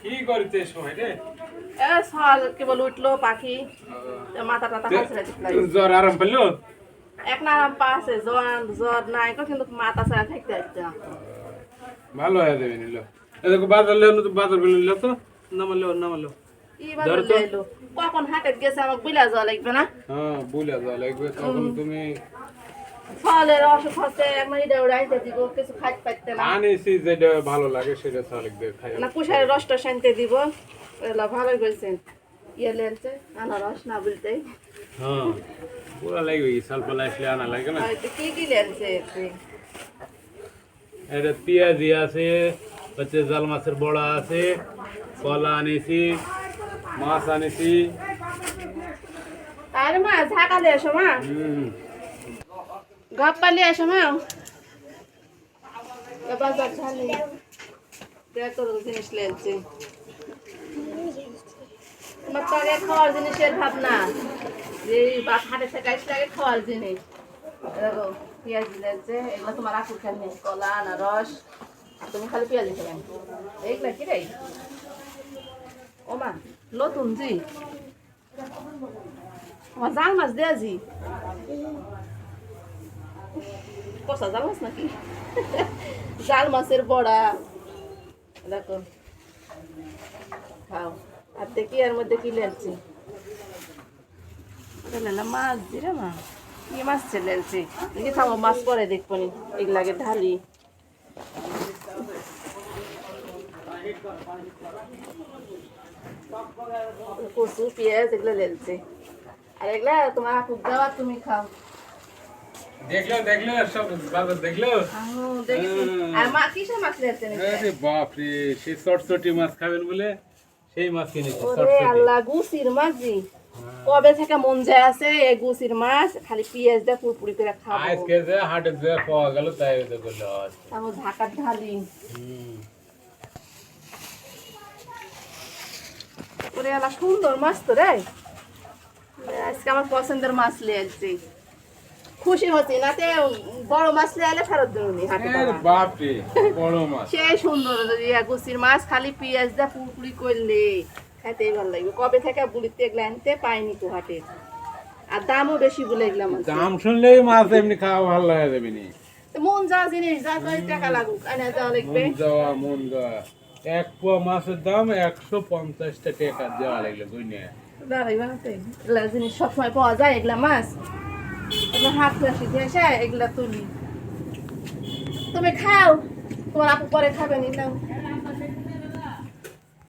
কি করতে সময় রে এ সকাল কেবল উঠলো পাখি মাথা টাথা খাচ্ছে দিলাই জ্বর আরাম পেলো এক না আরাম পাছে জ্বর নাই কিন্তু মাথা ছাড়া থাকতে একটা ভালো হয়ে যাবে নিল এদিকে বাজার লেও তো বাজার বেলে নিল তো নামালো কি বাজার লইলো কখন হাটে গেছে আমাকে বিলা যাওয়া লাগবে না হ্যাঁ বুঝা যা লাগবে তখন তুমি ফলের অসুখ হচ্ছে একবার এটা উড়াইতে দিব কিছু খাইতে পারতে না আনিছি যেটা ভালো লাগে সেটা সালিক দিয়ে খাই না কুশারের রসটা শান্তি দিব এগুলো ভালোই করেছেন ইয়ে লেনছে আনারস না বলতে হ্যাঁ পুরা লাগবে সালপালা আসলে আনা লাগে না হয়তো কি লেনছে এটা পেঁয়াজি আছে হচ্ছে জাল মাছের বড়া আছে কলা আনিছি মাছ আনিছি আরে মা ঝাঁকালে এসো মা ঘর পালিয়ে এসো মা বাজার ঝালি দেখো জিনিস লেনছে তোমার তো আগে খাওয়ার জিনিসের ভাবনা যে হাটে থেকে আসলে আগে খাওয়ার জিনিস দেখো পেঁয়াজ লেনছে এগুলো তোমার আকুর খালি কলা আনারস তুমি খালি পেঁয়াজ খেলেন এইগুলা কি রে ও মা নতুন জি আমার জাল মাছ দেয়া জি কষা জাল মাছ নাকি জাল মাছের বড়া দেখো খাও আর দেখি এর মধ্যে কি লেলছি মাছ দিরে মা কি মাছ লেলছি দেখি থামো মাছ পরে দেখবো নি এগুলাকে ঢালি কচু পেঁয়াজ এগুলো লেলছে আর এগুলা তোমার আপুক দেওয়া তুমি খাও দেখলো সব বাজার দেখলো আর মা কিসের মাছ লেলছে আরে বাপ রে সেই চটচটি মাছ খাবেন বলে সেই মাছ কিনেছি ওরে আল্লাহ গুছির মাছ জি কবে থেকে মন যায় আছে এই গুছির মাছ খালি পেঁয়াজ দিয়ে পুরপুরি করে খাবো আজকে যে হাটে যে পাওয়া গেল তাই তো বললো আমি ঢাকার ঢালি ওরে আল্লাহ সুন্দর মাছ তো রে আজকে আমার পছন্দের মাছ লিয়েছি খুশি হচ্ছি না তে বড় মাছ লিয়ে ফেরত দেবনি হাটে বাপ রে বড় মাছ সেই সুন্দর গুছির মাছ খালি পেঁয়াজ দিয়ে পুরপুরি করলে খাইতেই ভালো লাগবে কবে থেকে বুড়িতে এগুলো আনতে পাইনি তো হাটে আর দামও বেশি বলে এগুলো মাছ দাম শুনলেই মাছ এমনি খাওয়া ভালো লাগে যাবে নি মন যাওয়া জিনিস যা করে টাকা লাগুক আনে যাওয়া লাগবে মন যাওয়া এক পোয়া মাছের দাম 150 টাকা দেওয়া লাগলো দুনিয়া দাঁড়াই বানাতে এগুলা জিনিস সবসময় পাওয়া যায় এগুলা মাছ এগুলো হাত ফেসি এসে এগুলা তুলি তুমি খাও তোমার আপু পরে খাবে নিলাম